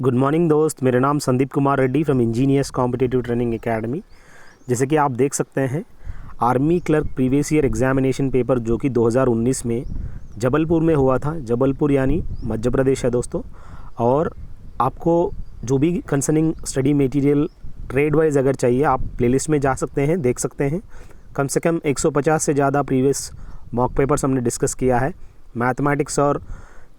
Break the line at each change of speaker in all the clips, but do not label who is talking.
Good morning दोस्त, मेरा नाम Sandeep Kumar Reddy from engineers competitive training academy. जैसे कि आप देख सकते हैं, army clerk previous year examination paper जो कि 2019 में जबलपुर में हुआ था। जबलपुर यानी मध्य प्रदेश है दोस्तों। और आपको जो भी concerning study material trade wise अगर चाहिए, आप प्लेलिस्ट में जा सकते हैं, देख सकते हैं। कम से कम 150 से ज़्यादा प्रीवियस मॉक पेपर्स हमने डिस्कस किया है। मैथमेटिक्स और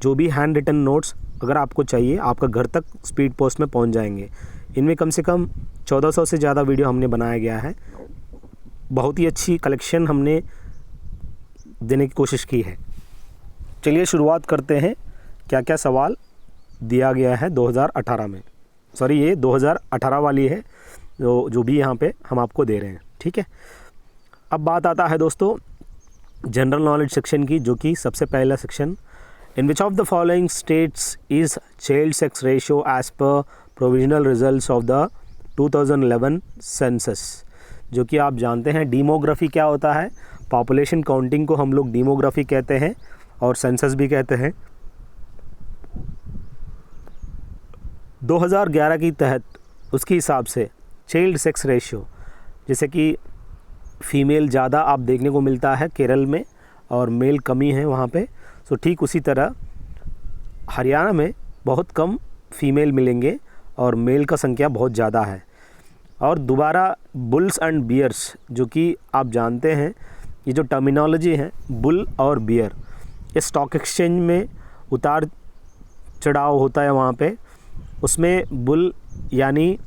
जो भी हैंड रिटन नोट्स अगर आपको चाहिए, आपका घर तक स्पीड पोस्ट में पहुंच जाएंगे। इनमें कम से कम 1400 से ज़्यादा वीडियो हमने बनाया गया है। बहुत ही अच्छी कलेक्शन हमने देने की कोशिश की है। चलिए शुरुआत करते हैं। क्या क्या सवाल दिया गया है 2018 में, सॉरी ये 2018 वाली है जो भी यहाँ पे हम आपको दे रहे हैं, ठीक है। अब बात आता है दोस्तों जनरल नॉलेज सेक्शन की, जो कि सबसे पहला section, in which of the following states is child sex ratio as per provisional results of the 2011 census. जो कि आप जानते हैं डीमोग्राफी क्या होता है। पॉपुलेशन काउंटिंग को हम लोग डीमोग्राफी कहते हैं और सेंसस भी कहते हैं। 2011 की तहत उसके हिसाब से चाइल्ड सेक्स रेशियो, जैसे कि फ़ीमेल ज़्यादा आप देखने को मिलता है केरल में और मेल कमी है वहाँ पे। तो ठीक उसी तरह हरियाणा में बहुत कम फीमेल मिलेंगे और मेल का संख्या बहुत ज़्यादा है। और दोबारा बुल्स एंड बियर्स, जो कि आप जानते हैं ये जो टर्मिनोलॉजी है बुल और बियर, ये स्टॉक एक्सचेंज में उतार चढ़ाव होता है वहाँ पे। उसमें बुल यानी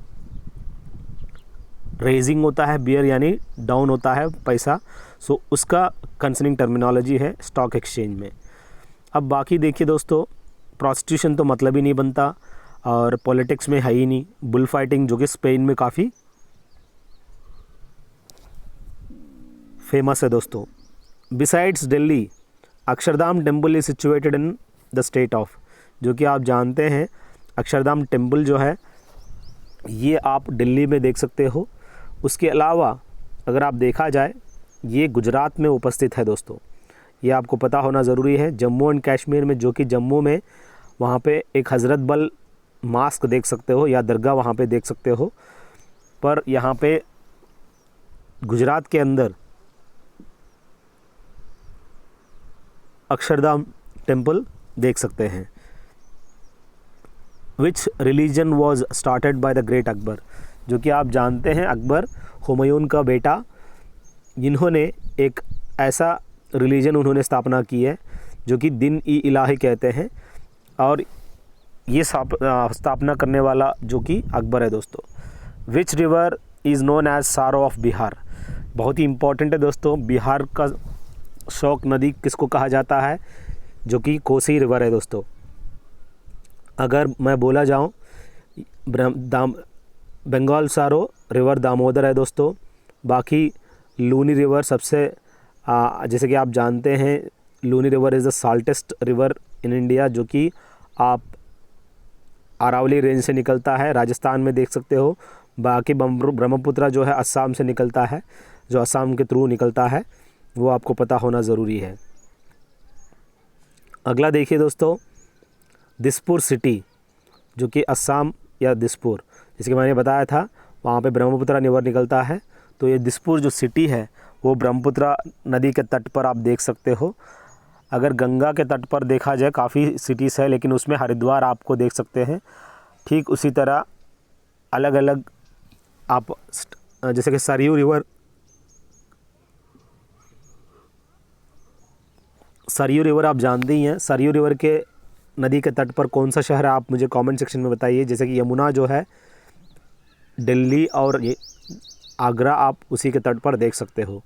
रेजिंग होता है, बियर यानी डाउन होता है पैसा। सो उसका कंसर्निंग टर्मिनोलॉजी है स्टॉक एक्सचेंज में। अब बाकी देखिए दोस्तों, प्रोस्टिट्यूशन तो मतलब ही नहीं बनता और पॉलिटिक्स में है ही नहीं। बुल फाइटिंग जो कि स्पेन में काफ़ी फेमस है दोस्तों। Besides Delhi, Akshardham temple is situated in the state of, जो कि आप जानते हैं अक्षरधाम टेम्पल जो है ये आप दिल्ली में देख सकते हो। उसके अलावा अगर आप देखा जाए ये गुजरात में उपस्थित है दोस्तों, ये आपको पता होना ज़रूरी है। जम्मू एंड कश्मीर में, जो कि जम्मू में वहाँ पे एक हज़रत बल मास्क देख सकते हो या दरगाह वहाँ पे देख सकते हो। पर यहाँ पे गुजरात के अंदर अक्षरधाम टेम्पल देख सकते हैं। विच religion was started by the great Akbar, जो कि आप जानते हैं अकबर हुमायूं का बेटा, जिन्होंने एक ऐसा रिलीजन उन्होंने स्थापना की है जो कि दिन ई इलाही कहते हैं। और ये स्थापना करने वाला जो कि अकबर है दोस्तों। Which river is known as sorrow of Bihar, बहुत ही इम्पोर्टेंट है दोस्तों। बिहार का शोक नदी किसको कहा जाता है, जो कि कोसी रिवर है दोस्तों। अगर मैं बोला जाऊँ बंगाल सारो रिवर दामोदर है दोस्तों। बाकी लूनी रिवर सबसे जैसे कि आप जानते हैं Luni river is the saltest river in India, जो कि आप अरावली रेंज से निकलता है, राजस्थान में देख सकते हो। बाकी ब्रह्मपुत्र जो है असम से निकलता है, जो असम के थ्रू निकलता है, वो आपको पता होना ज़रूरी है। अगला देखिए दोस्तों, दिसपुर सिटी, जो कि असम या दिसपुर, जैसे कि मैंने बताया था वहाँ पे ब्रह्मपुत्र रिवर निकलता है। तो ये दिसपुर जो सिटी है वो ब्रह्मपुत्र नदी के तट पर आप देख सकते हो। अगर गंगा के तट पर देखा जाए काफ़ी सिटीज़ है, लेकिन उसमें हरिद्वार आपको देख सकते हैं। ठीक उसी तरह अलग अलग आप जैसे कि सरयू रिवर आप जानते ही हैं। सरयू रिवर के नदी के तट पर कौन सा शहर है, आप मुझे कमेंट सेक्शन में बताइए। जैसे कि यमुना जो है दिल्ली और ये आगरा आप उसी के तट पर देख सकते हो।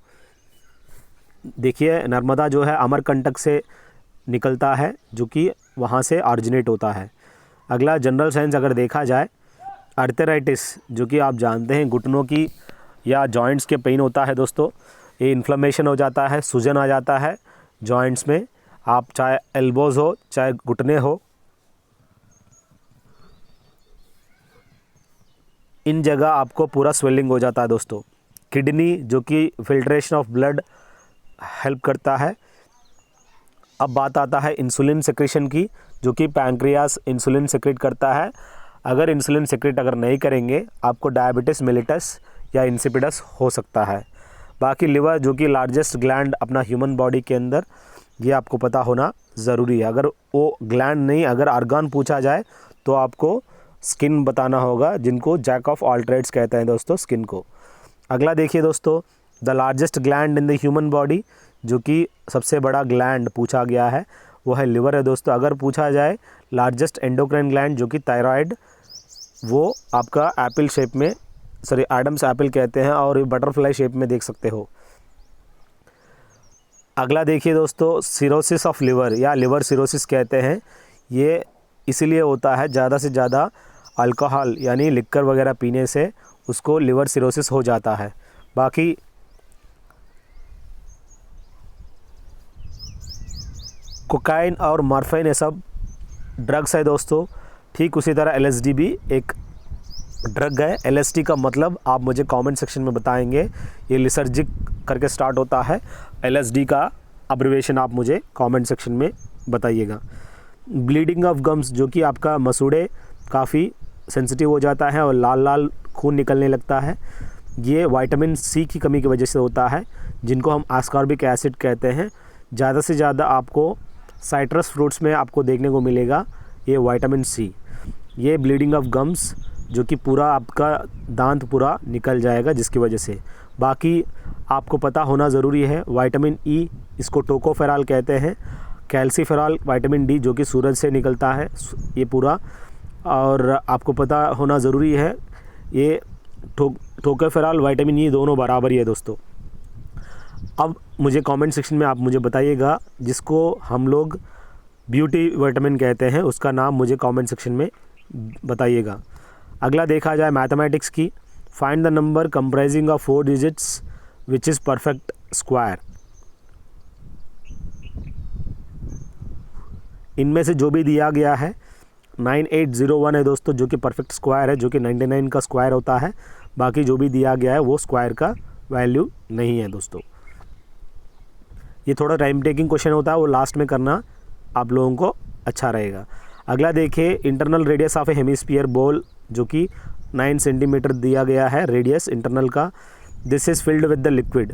देखिए नर्मदा जो है अमरकंटक से निकलता है, जो कि वहाँ से ऑरिजिनेट होता है। अगला जनरल साइंस अगर देखा जाए, आर्थराइटिस, जो कि आप जानते हैं घुटनों की या जॉइंट्स के पेन होता है दोस्तों। ये इन्फ्लेमेशन हो जाता है, सूजन आ जाता है जॉइंट्स में। आप चाहे एल्बोज़ हो चाहे घुटने हो, इन जगह आपको पूरा स्वेलिंग हो जाता है दोस्तों। किडनी, जो कि फिल्ट्रेशन ऑफ ब्लड हेल्प करता है। अब बात आता है इंसुलिन सेक्रेशन की, जो कि पैंक्रियास इंसुलिन सेक्रेट करता है। अगर इंसुलिन सेक्रेट अगर नहीं करेंगे आपको डायबिटीज़ मेलिटस या इंसिपिडस हो सकता है। बाकी लिवर जो कि लार्जेस्ट ग्लैंड अपना ह्यूमन बॉडी के अंदर, ये आपको पता होना ज़रूरी है। अगर वो ग्लैंड नहीं, अगर आर्गन पूछा जाए तो आपको स्किन बताना होगा, जिनको जैक ऑफ ऑल ट्रेड्स कहते हैं दोस्तों, स्किन को। अगला देखिए दोस्तों, the largest gland in the human body, जो कि सबसे बड़ा ग्लैंड पूछा गया है वो है लिवर है दोस्तों। अगर पूछा जाए लार्जेस्ट एंडोक्राइन ग्लैंड जो कि थायराइड, वो आपका एप्पल शेप में, सॉरी एडम्स एप्पल कहते हैं, और बटरफ्लाई शेप में देख सकते हो। अगला देखिए दोस्तों, सिरोसिस ऑफ लिवर या लिवर सिरोसिस कहते हैं। ये इसीलिए होता है ज़्यादा से ज़्यादा अल्कोहल यानी लिक्कर वगैरह पीने से उसको लिवर सिरोसिस हो जाता है। बाकी कोकाइन और मॉर्फिन ये सब ड्रग्स है दोस्तों। ठीक उसी तरह LSD भी एक ड्रग है। LSD का मतलब आप मुझे कमेंट सेक्शन में बताएंगे, ये लिसर्जिक करके स्टार्ट होता है। LSD का अब्रिवेशन आप मुझे कमेंट सेक्शन में बताइएगा। ब्लीडिंग ऑफ गम्स, जो कि आपका मसूड़े काफ़ी सेंसिटिव हो जाता है और लाल लाल खून निकलने लगता है, ये विटामिन सी की कमी की वजह से होता है, जिनको हम आस्कॉर्बिक एसिड कहते हैं। ज़्यादा से ज़्यादा आपको साइट्रस फ्रूट्स में आपको देखने को मिलेगा ये विटामिन सी। ये ब्लीडिंग ऑफ गम्स, जो कि पूरा आपका दांत पूरा निकल जाएगा जिसकी वजह से। बाकी आपको पता होना ज़रूरी है, विटामिन ई, इसको टोकोफेरॉल कहते हैं। कैल्सीफेरॉल, विटामिन डी जो कि सूरज से निकलता है, ये पूरा। और आपको पता होना ज़रूरी है, ये टोकोफेरॉल विटामिन ई दोनों बराबर ही है दोस्तों। अब मुझे कमेंट सेक्शन में आप मुझे बताइएगा, जिसको हम लोग ब्यूटी विटामिन कहते हैं, उसका नाम मुझे कमेंट सेक्शन में बताइएगा। अगला देखा जाए मैथमेटिक्स की, find the number comprising of 4 digits which is perfect square. इनमें से जो भी दिया गया है 9801 है दोस्तों, जो कि परफेक्ट स्क्वायर है, जो कि 99 का स्क्वायर होता है। बाकी जो भी दिया गया है वो स्क्वायर का वैल्यू नहीं है दोस्तों। ये थोड़ा टाइम टेकिंग क्वेश्चन होता है, वो लास्ट में करना आप लोगों को अच्छा रहेगा। अगला देखिए, internal radius of a hemisphere ball, जो कि 9 सेंटीमीटर दिया गया है रेडियस इंटरनल का। This is filled with the liquid.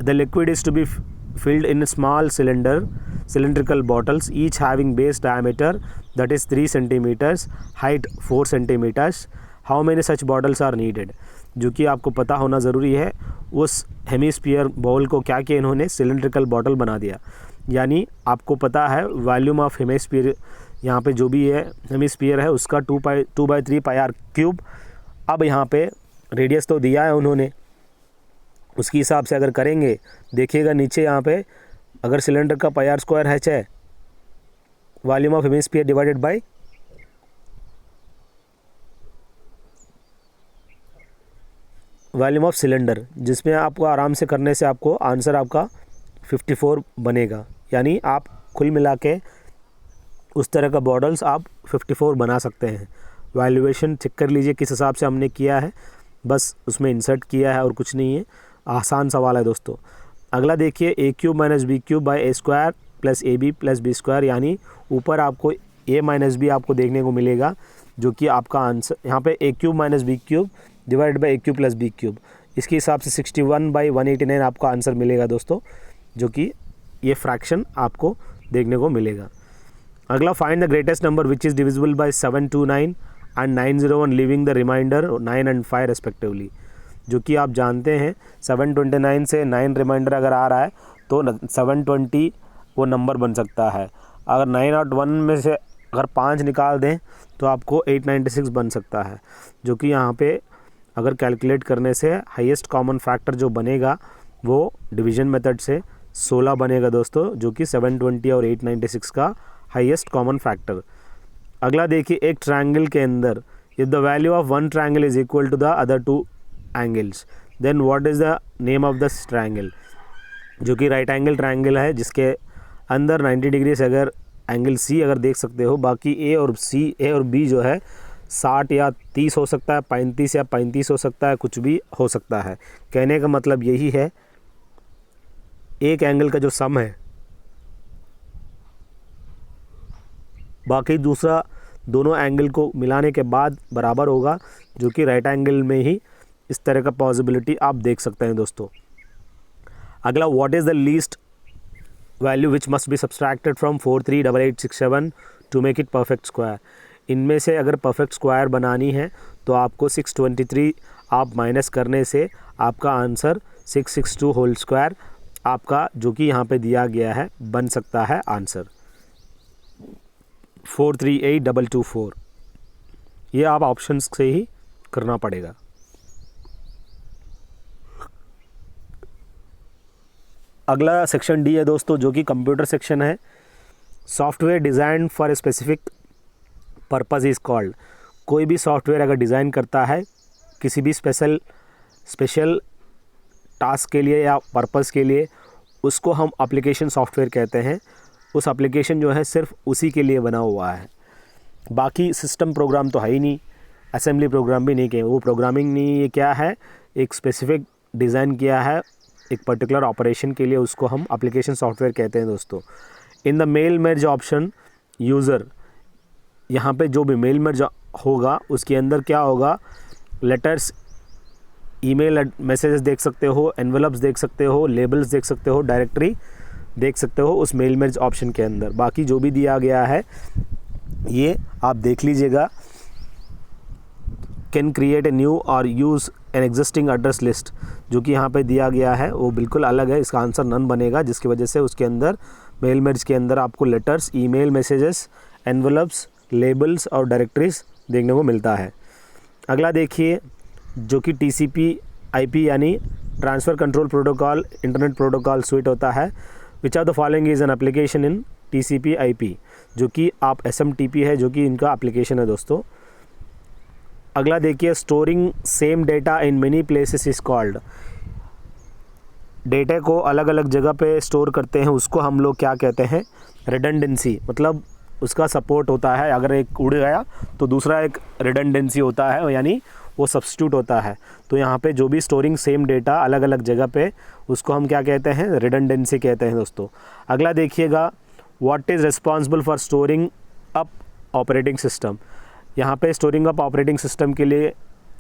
The liquid is to be filled in small cylindrical bottles, each having base diameter that is 3 centimeters, height 4 centimeters. How many such bottles are needed? जो कि आपको पता होना ज़रूरी है। उस hemisphere ball को क्या किया इन्होंने, सिलेंड्रिकल बॉटल बना दिया। यानी आपको पता है वॉल्यूम ऑफ हेमिस्फीयर, यहाँ पे जो भी है हेमिस्फीयर है उसका 2/3 पाई क्यूब। अब यहाँ पे रेडियस तो दिया है उन्होंने, उसके हिसाब से अगर करेंगे, देखिएगा नीचे यहाँ पे, अगर सिलेंडर का पाई स्क्वायर है 6, volume of hemisphere divided by volume of cylinder, जिसमें आपको आराम से करने से आपको आंसर आपका 54 बनेगा। यानी आप कुल मिला के उस तरह का बॉटल्स आप 54 बना सकते हैं। वैल्यूएशन चेक कर लीजिए किस हिसाब से हमने किया है, बस उसमें इंसर्ट किया है और कुछ नहीं है। आसान सवाल है दोस्तों। अगला देखिए, a³ - b³ by a² plus ab plus b², यानी ऊपर आपको a माइनस बी आपको देखने को मिलेगा, जो कि आपका आंसर यहाँ पे a³ - b³ divide by a³ plus b³। इसके हिसाब से 61/189 आपका आंसर मिलेगा दोस्तों, जो कि ये फ्रैक्शन आपको देखने को मिलेगा। अगला, find the greatest number which is divisible by 729 and 901 leaving the remainder 9 and 5 respectively. जो कि आप जानते हैं 729 से 9 रिमाइंडर अगर आ रहा है तो 720 वो नंबर बन सकता है। अगर 9 और 1 में से अगर 5 निकाल दें तो आपको 896 बन सकता है। जो कि यहाँ पे अगर कैलकुलेट करने से हाईएस्ट कॉमन फैक्टर जो बनेगा वो डिवीजन मेथड से 16 बनेगा दोस्तों, जो कि 720 और 896 का हाईएस्ट कॉमन फैक्टर। अगला देखिए, एक ट्रायंगल के अंदर if the value of one triangle is equal to the other 2 angles then what is the name of this triangle. जो कि राइट एंगल ट्रायंगल है, जिसके अंदर 90 डिग्री से अगर एंगल सी अगर देख सकते हो, बाकी ए और बी जो है 60 या 30 हो सकता है, 35 या 35 हो सकता है, कुछ भी हो सकता है। कहने का मतलब यही है, एक एंगल का जो सम है, बाकी दूसरा दोनों एंगल को मिलाने के बाद बराबर होगा, जो कि राइट एंगल में ही इस तरह का पॉसिबिलिटी आप देख सकते हैं दोस्तों। अगला, what is the least value which must be subtracted from 438867 to make it perfect square. इनमें से अगर परफेक्ट स्क्वायर बनानी है तो आपको 623 आप माइनस करने से आपका आंसर 662 होल स्क्वायर आपका, जो कि यहाँ पे दिया गया है, बन सकता है आंसर 438224। ये आप ऑप्शंस से ही करना पड़ेगा। अगला सेक्शन डी है दोस्तों, जो कि कंप्यूटर सेक्शन है। Software design for a specific purpose is called. कोई भी सॉफ्टवेयर अगर डिज़ाइन करता है किसी भी स्पेशल टास्क के लिए या पर्पज़ के लिए, उसको हम एप्लीकेशन सॉफ्टवेयर कहते हैं। उस एप्लीकेशन जो है सिर्फ उसी के लिए बना हुआ है, बाकी सिस्टम प्रोग्राम तो है ही नहीं, असेंबली प्रोग्राम भी नहीं किए, वो प्रोग्रामिंग नहीं, ये क्या है, एक स्पेसिफिक डिज़ाइन किया है एक पर्टिकुलर ऑपरेशन के लिए, उसको हम एप्लीकेशन सॉफ्टवेयर कहते हैं दोस्तों। In the mail merge option user, यहाँ पे जो भी मेल मर्ज होगा उसके अंदर क्या होगा, लेटर्स, ईमेल मैसेजेस देख सकते हो, एनवेलप्स देख सकते हो, लेबल्स देख सकते हो, डायरेक्टरी देख सकते हो उस मेल मर्ज ऑप्शन के अंदर। बाकी जो भी दिया गया है ये आप देख लीजिएगा। कैन क्रिएट ए न्यू और use an existing address list, जो कि यहाँ पे दिया गया है वो बिल्कुल अलग है, इसका आंसर नन बनेगा, जिसकी वजह से उसके अंदर मेल मर्ज के अंदर आपको letters, email messages, envelopes, labels और डायरेक्टरीज देखने को मिलता है। अगला देखिए, जो कि TCP/IP यानी transfer control protocol internet protocol sweet होता है। विच of the following is an application in TCP/IP, जो कि आप SMTP है, जो कि इनका एप्लीकेशन है दोस्तों। अगला देखिए, storing same data in many places is called. Data को अलग अलग जगह पे स्टोर करते हैं, उसको हम लोग क्या कहते हैं, रिडंडेंसी, मतलब उसका सपोर्ट होता है, अगर एक उड़ गया तो दूसरा एक रिडंडेंसी होता है, यानी वो सब्स्टिट्यूट होता है। तो यहाँ पे जो भी स्टोरिंग सेम डेटा अलग अलग जगह पे, उसको हम क्या कहते हैं, रिडंडेंसी कहते हैं दोस्तों। अगला देखिएगा, what is responsible for storing up operating system. यहाँ पे स्टोरिंग अप ऑपरेटिंग सिस्टम के लिए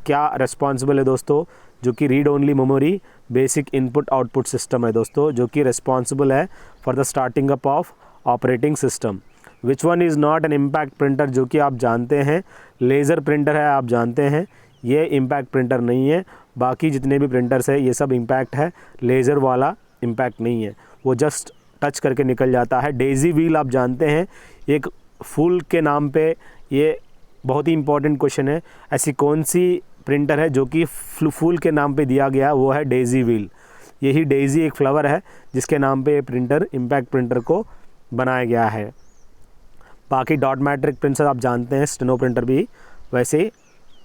क्या रिस्पॉन्सिबल है दोस्तों, जो कि read only memory basic input output system है दोस्तों, जो कि रिस्पॉन्सिबल है for the starting up of operating system. Which one is not an impact printer, जो कि आप जानते हैं लेज़र प्रिंटर है, आप जानते हैं ये इम्पैक्ट प्रिंटर नहीं है। बाकी जितने भी प्रिंटर्स है ये सब इम्पैक्ट है, लेज़र वाला इम्पैक्ट नहीं है, वो जस्ट टच करके निकल जाता है। डेज़ी व्हील आप जानते हैं, एक फूल के नाम पे, ये बहुत ही इंपॉर्टेंट क्वेश्चन है, ऐसी कौन सी प्रिंटर है जो कि फूल के नाम पे दिया गया, वो है डेज़ी व्हील। यही डेज़ी एक फ्लावर है जिसके नाम पे ये प्रिंटर, इम्पैक्ट प्रिंटर को बनाया गया है। बाकी डॉट मैट्रिक प्रिंटर आप जानते हैं, स्टेनो प्रिंटर भी वैसे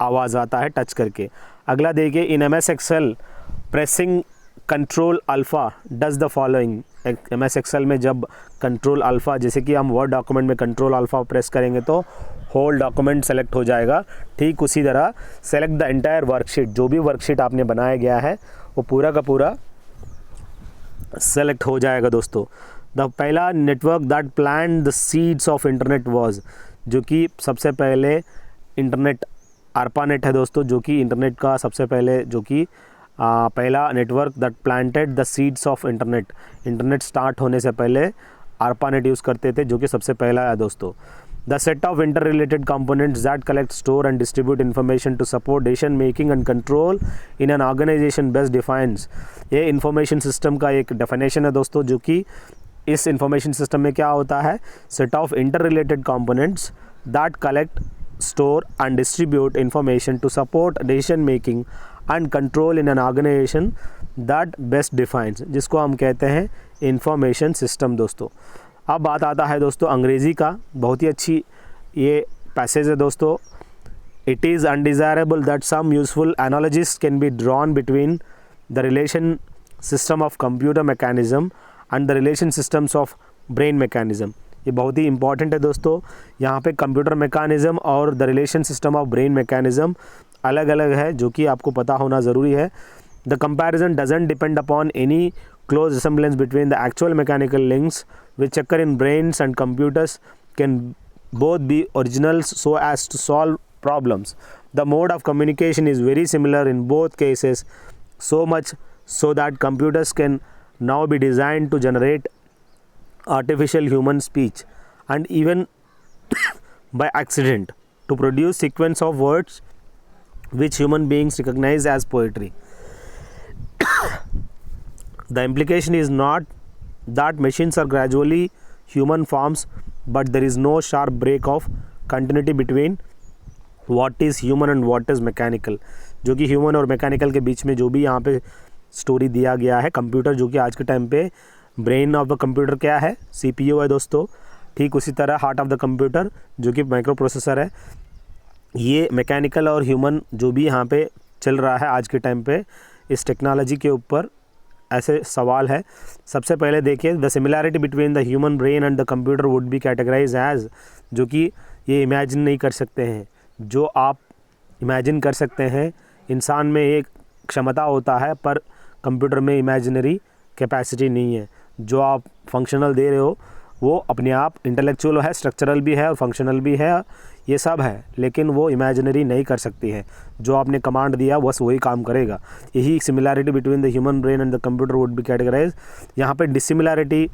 आवाज़ आता है टच करके। अगला देखिए, इन MS Excel pressing control alpha does the following. MS Excel में जब कंट्रोल अल्फ़ा, जैसे कि हम वर्ड डॉक्यूमेंट में कंट्रोल अल्फ़ा प्रेस करेंगे तो होल डॉक्यूमेंट सेलेक्ट हो जाएगा, ठीक उसी तरह सेलेक्ट द एंटायर वर्कशीट, जो भी वर्कशीट आपने बनाया गया है वो पूरा का पूरा सेलेक्ट हो जाएगा दोस्तों। द पहला network that plant the seeds of internet was, जो कि सबसे पहले इंटरनेट ARPANET है दोस्तों, जो कि इंटरनेट का सबसे पहले, जो कि पहला network that planted the seeds of internet. Internet start होने से पहले ARPANET यूज़ करते थे, जो कि सबसे पहला है दोस्तों। The set of inter related components that collect, store and distribute information to support decision making and control in an organization best defines. ये इंफॉर्मेशन सिस्टम का एक डेफिनेशन है दोस्तों, जो कि इस इंफॉर्मेशन सिस्टम में क्या होता है, set of inter related components that collect, store and distribute information to support decision making and control in an organization that best defines, जिसको हम कहते हैं इंफॉर्मेशन सिस्टम दोस्तों। अब बात आता है दोस्तों अंग्रेज़ी का, बहुत ही अच्छी ये पैसेज है दोस्तों। It is undesirable that some useful analogies can be drawn between the relation system of computer mechanism and the relation systems of brain mechanism. ये बहुत ही इंपॉर्टेंट है दोस्तों। यहाँ पे कंप्यूटर मैकेनिज़्म और the relation system of brain mechanism अलग अलग है, जो कि आपको पता होना ज़रूरी है। The comparison doesn't depend upon any close resemblance between the actual mechanical links which occur in brains and computers can both be originals so as to solve problems. The mode of communication is very similar in both cases, so much so that computers can now be designed to generate artificial human speech, and even by accident to produce sequence of words which human beings recognize as poetry. The implication is not that machines are gradually human forms, but there is no sharp break of continuity between what is human and what is mechanical. जो कि human और mechanical के बीच में जो भी यहाँ पे story दिया गया है, कंप्यूटर जो कि आज के टाइम पे ब्रेन ऑफ द कंप्यूटर क्या है, CPU है दोस्तों, ठीक उसी तरह हार्ट ऑफ द कंप्यूटर जो कि माइक्रो प्रोसेसर है। ये मैकेनिकल और ह्यूमन जो भी यहाँ पे चल रहा है आज के टाइम पे, इस टेक्नोलॉजी के ऊपर ऐसे सवाल है। सबसे पहले देखिए, the similarity between the human brain and the computer would be categorize as, जो कि ये इमेजिन नहीं कर सकते हैं। जो आप इमेजिन कर सकते हैं, इंसान में एक क्षमता होता है पर कंप्यूटर में इमेजिनरी कैपेसिटी नहीं है। जो आप फंक्शनल दे रहे हो वो अपने आप इंटेलेक्चुअल है, स्ट्रक्चरल भी है और फंक्शनल भी है, ये सब है, लेकिन वो इमेजिनरी नहीं कर सकती है। जो आपने कमांड दिया बस वही काम करेगा। यही similarity between the human brain and the computer would be categorize. यहाँ पे डिसिमिलैरिटी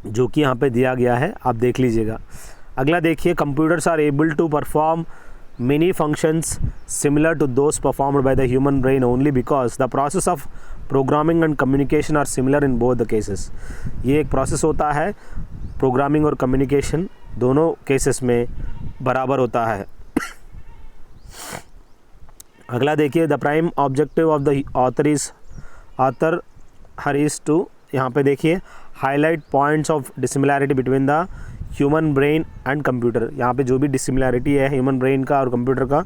जो कि यहाँ पे दिया गया है आप देख लीजिएगा। अगला देखिए, computers are able to perform many functions similar to those performed by the human brain only because the process of programming and communication are similar in both the cases. ये एक प्रोसेस होता है, प्रोग्रामिंग और communication दोनों cases में बराबर होता है। अगला देखिए, the prime objective of the author is to, यहाँ पे देखिए, highlight points of dissimilarity between the human brain and computer. यहाँ पे जो भी डिसिमिलैरिटी है ह्यूमन ब्रेन का और कंप्यूटर का,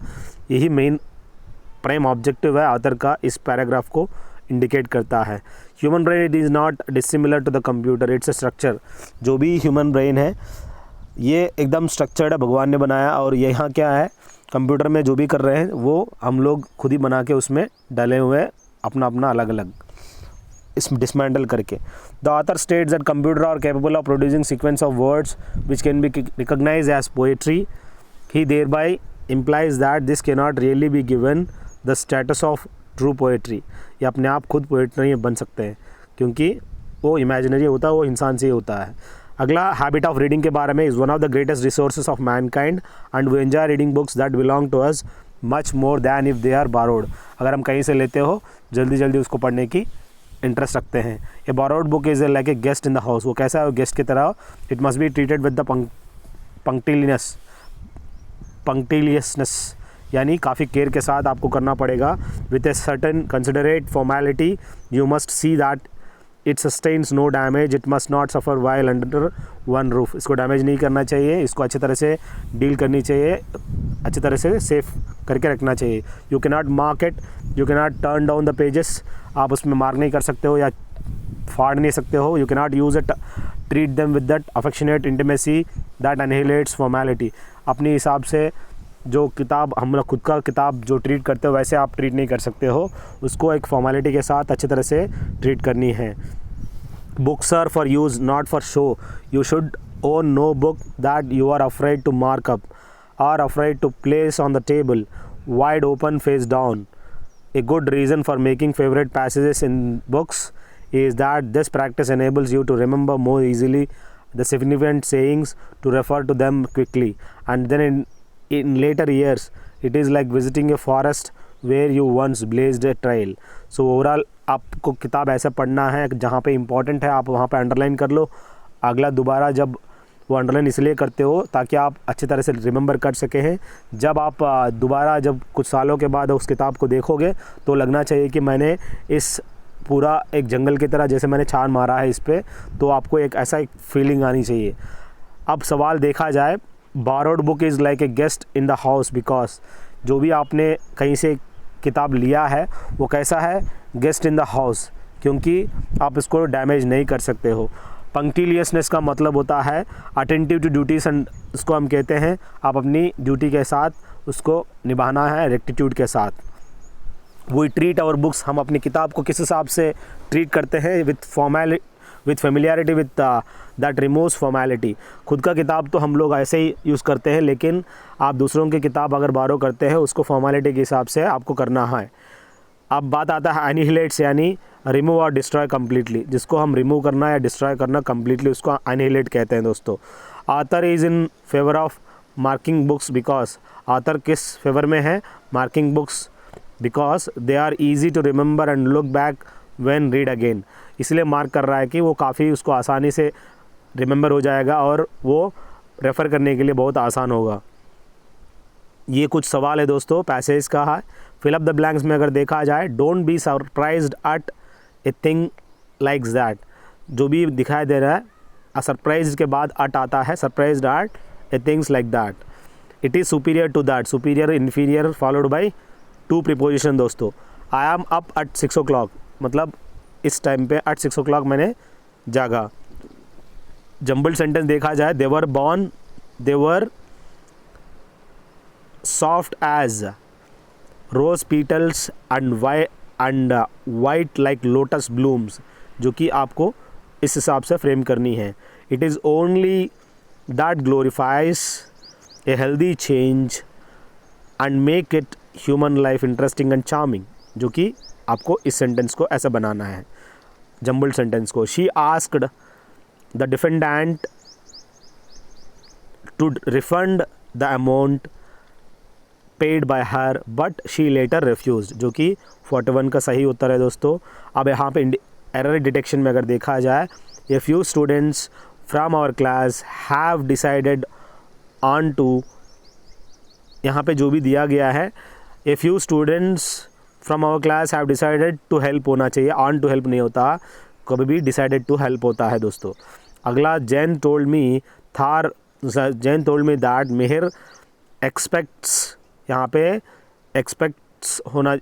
यही मेन प्राइम ऑब्जेक्टिव है ऑथर का, इस पैराग्राफ को इंडिकेट करता है। Human brain it is not dissimilar to the computer, it's a structure. जो भी ह्यूमन ब्रेन है ये एकदम स्ट्रक्चर्ड है, भगवान ने बनाया, और यहाँ क्या है, कंप्यूटर में जो भी कर रहे हैं वो हम लोग खुद ही बना के उसमें डाले हुए हैं, अपना अपना अलग अलग इसमें डिसमेंटल करके। The author states that computers are capable of producing sequence of words which can be recognized as poetry. He thereby implies that this cannot really be given the status of true poetry। ये अपने आप खुद poet नहीं बन सकते हैं क्योंकि वो इमेजिनरी होता है, वो इंसान से ही होता है। अगला, हैबिट ऑफ रीडिंग के बारे में, is one of the greatest resources of mankind and we enjoy reading books that belong to us much more than if they are borrowed. अगर हम कहीं से लेते हो जल्दी जल्दी उसको पढ़ने की इंटरेस्ट रखते हैं। A borrowed book is like a guest in the house. वो कैसा है, गेस्ट की तरह। It must be treated with the punctiliousness, यानी काफ़ी केयर के साथ आपको करना पड़ेगा। With a certain considerate formality you must see that it sustains no damage, it must not suffer while under one roof. इसको डैमेज नहीं करना चाहिए, इसको अच्छी तरह से डील करनी चाहिए, अच्छी तरह से सेफ करके रखना चाहिए। You can not mark it, you can not turn down the pages. आप उसमें मार्क नहीं कर सकते हो या फाड़ नहीं सकते हो। You can not use it, treat them with that affectionate intimacy that annihilates formality. अपने हिसाब से जो किताब हम लोग खुद का किताब जो ट्रीट करते हो वैसे आप ट्रीट नहीं कर सकते हो, उसको एक फॉर्मेलिटी के साथ अच्छी तरह से ट्रीट करनी है। Books are for use not for show. You should own no book that you are afraid to mark up or afraid to place on the table, wide open face down. A good reason for making favorite passages in books is that this practice enables you to remember more easily the significant sayings, to refer to them quickly, and then in later years it is like visiting a forest where you once blazed a trail. So overall आपको किताब ऐसा पढ़ना है जहाँ पे important है आप वहाँ पे अंडरलाइन कर लो। अगला दोबारा जब वो अंडरलाइन इसलिए करते हो ताकि आप अच्छी तरह से रिमेंबर कर सके हैं। जब आप दोबारा जब कुछ सालों के बाद उस किताब को देखोगे तो लगना चाहिए कि मैंने इस पूरा एक जंगल की तरह जैसे मैंने छान मारा है इस पर, तो आपको एक ऐसा एक फीलिंग आनी चाहिए। अब सवाल देखा जाए, borrowed book is like a guest in the house because जो भी आपने कहीं से किताब लिया है वो कैसा है, गेस्ट इन द हाउस, क्योंकि आप इसको डैमेज नहीं कर सकते हो। पंक्टिलियसनेस का मतलब होता है अटेंटिव टू ड्यूटीज, एंड उसको हम कहते हैं आप अपनी ड्यूटी के साथ उसको निभाना है रेक्टिट्यूड के साथ। वी ट्रीट आवर बुक्स, हम अपनी किताब को किस हिसाब से ट्रीट करते हैं, with with familiarity with that removes formality. खुद का किताब तो हम लोग ऐसे ही यूज़ करते हैं, लेकिन आप दूसरों की किताब अगर बारो करते हैं उसको फॉर्मेलिटी के हिसाब से आपको करना है। अब बात आता है एनिहिलेट्स यानी रिमूव और डिस्ट्रॉय कम्प्लीटली, जिसको हम रिमूव करना या डिस्ट्रॉय करना कम्प्लीटली उसको एनिहिलेट कहते हैं दोस्तों। Author is in favour of marking books because, author किस फेवर में है? Marking books, because they are easy to remember and look back when read again. इसलिए मार्क कर रहा है कि वो काफ़ी उसको आसानी से रिमेंबर हो जाएगा और वो रेफ़र करने के लिए बहुत आसान होगा। ये कुछ सवाल है दोस्तों पैसेज का है। फिल अप द ब्लैंक्स में अगर देखा जाए, don't be surprised at a thing like that. जो भी दिखाई दे रहा है सरप्राइज के बाद अट आता है, surprised at a things like that. It is superior to that, superior inferior followed by to preposition दोस्तों। I M up at 6 o'clock, मतलब इस टाइम पे एट 6 o'clock मैंने जागा। जम्बल्ड सेंटेंस देखा जाए, they were born, they were soft as rose petals and white like lotus blooms, जो कि आपको इस हिसाब से फ्रेम करनी है। It is only that glorifies a healthy change and make it human life interesting and charming, जो कि आपको इस सेंटेंस को ऐसा बनाना है, जम्बल्ड सेंटेंस को। She asked the defendant to refund the amount paid by her but she later refused, जो कि 41 का सही उत्तर है दोस्तों। अब यहाँ पे एरर डिटेक्शन में अगर देखा जाए, a few students from our class have decided on to, यहाँ पे जो भी दिया गया है, a few students from our class have decided to help होना चाहिए, ऑन टू हेल्प नहीं होता, कभी भी डिसाइडेड टू हेल्प होता है दोस्तों। अगला, Jane told me that Meher expects, यहाँ पे एक्सपेक्ट्स होना,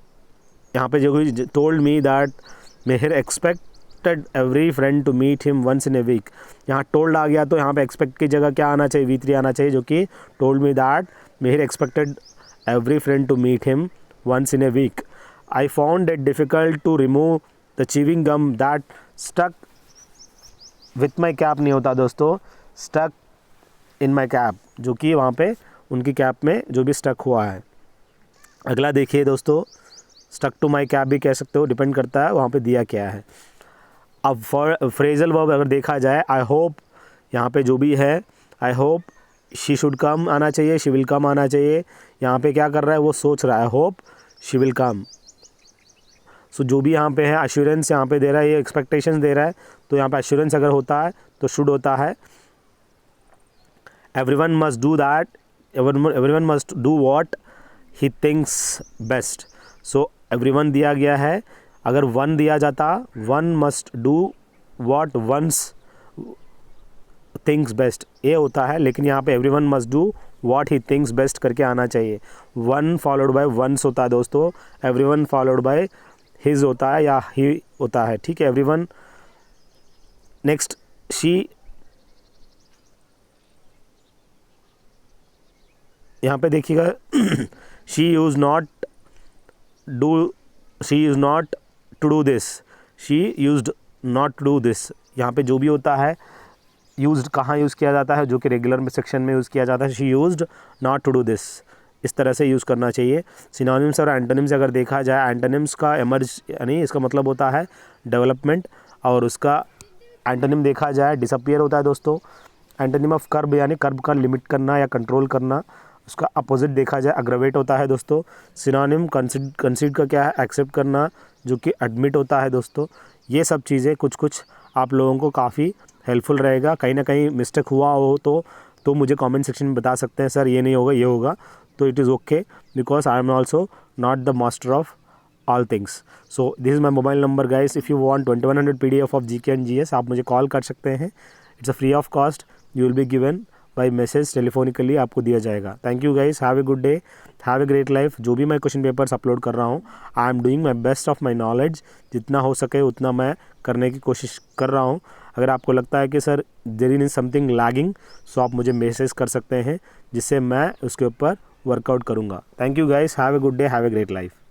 यहाँ पे जो भी told me that Meher expected every friend to meet him once in a week, यहाँ टोल्ड आ गया तो यहाँ पे एक्सपेक्ट की जगह क्या आना चाहिए? V3 आना चाहिए, जो कि told me that Meher expected every friend to meet him once in a week. I found it difficult to remove the chewing gum that stuck with my cap, नहीं होता दोस्तों, स्टक इन माई कैप, जो कि वहाँ पे उनकी cap में जो भी स्टक हुआ है। अगला देखिए दोस्तों, स्टक टू माई कैप भी कह सकते हो, डिपेंड करता है वहाँ पे दिया क्या है। अब फ्रेजल वर्ब अगर देखा जाए, आई होप, यहाँ पे जो भी है, I hope she should come आना चाहिए, शी विल कम आना चाहिए। यहाँ पे क्या कर रहा है? वो सोच रहा है, होप शी विल कम। सो जो भी यहाँ पे है, अश्योरेंस यहाँ पे दे रहा है, ये एक्सपेक्टेशन दे रहा है, तो यहाँ पे अश्योरेंस अगर होता है तो शुड होता है। Everyone must do that, everyone must do what he thinks best। so everyone दिया गया है, अगर one दिया जाता, one must do what one's thinks best, ये होता है, लेकिन यहाँ पे everyone must do what he thinks best करके आना चाहिए। one followed by one's होता है दोस्तों, everyone followed by his होता है या he होता है, ठीक है। everyone next, she, यहाँ पे देखिएगा, she use not to do this, she used not to do this. यहाँ पे जो भी होता है, यूज्ड कहाँ यूज़ किया जाता है? जो कि रेगुलर में सेक्शन में यूज़ किया जाता है, she used not to do this, इस तरह से यूज़ करना चाहिए। सिनोनिम्स और एंटोनिम्स अगर देखा जाए, एंटोनिम्स का एमर्ज यानी इसका मतलब होता है डेवलपमेंट, और उसका एंटोनिम देखा जाए डिसअपियर होता है दोस्तों। एंटोनिम ऑफ कर्ब यानी कर्ब का लिमिट करना या कंट्रोल करना, उसका अपोजिट देखा जाए अग्रवेट होता है दोस्तों। सिनोनिम कंसीड का क्या है? एक्सेप्ट करना, जो कि एडमिट होता है दोस्तों। ये सब चीज़ें कुछ आप लोगों को काफ़ी हेल्पफुल रहेगा। कहीं ना कहीं मिस्टेक हुआ हो तो मुझे कमेंट सेक्शन में बता सकते हैं, सर ये नहीं होगा, ये होगा, तो it is okay, because I am also not the master of all things. So this is my mobile number guys, if you want 2100 PDF of GK and GS, आप मुझे कॉल कर सकते हैं। It's a free of cost, you will be given by message, telephonically आपको दिया जाएगा। Thank you guys, have a good day, have a great life. जो भी मैं क्वेश्चन पेपर्स अपलोड कर रहा हूँ, I am doing my best of my knowledge, जितना हो सके उतना मैं करने की कोशिश कर रहा हूँ। अगर आपको लगता है कि sir there is something lagging, so आप मुझे मैसेज कर सकते हैं, जिससे मैं उसके ऊपर वर्कआउट करूँगा। Thank you guys, have a good day, have a great life.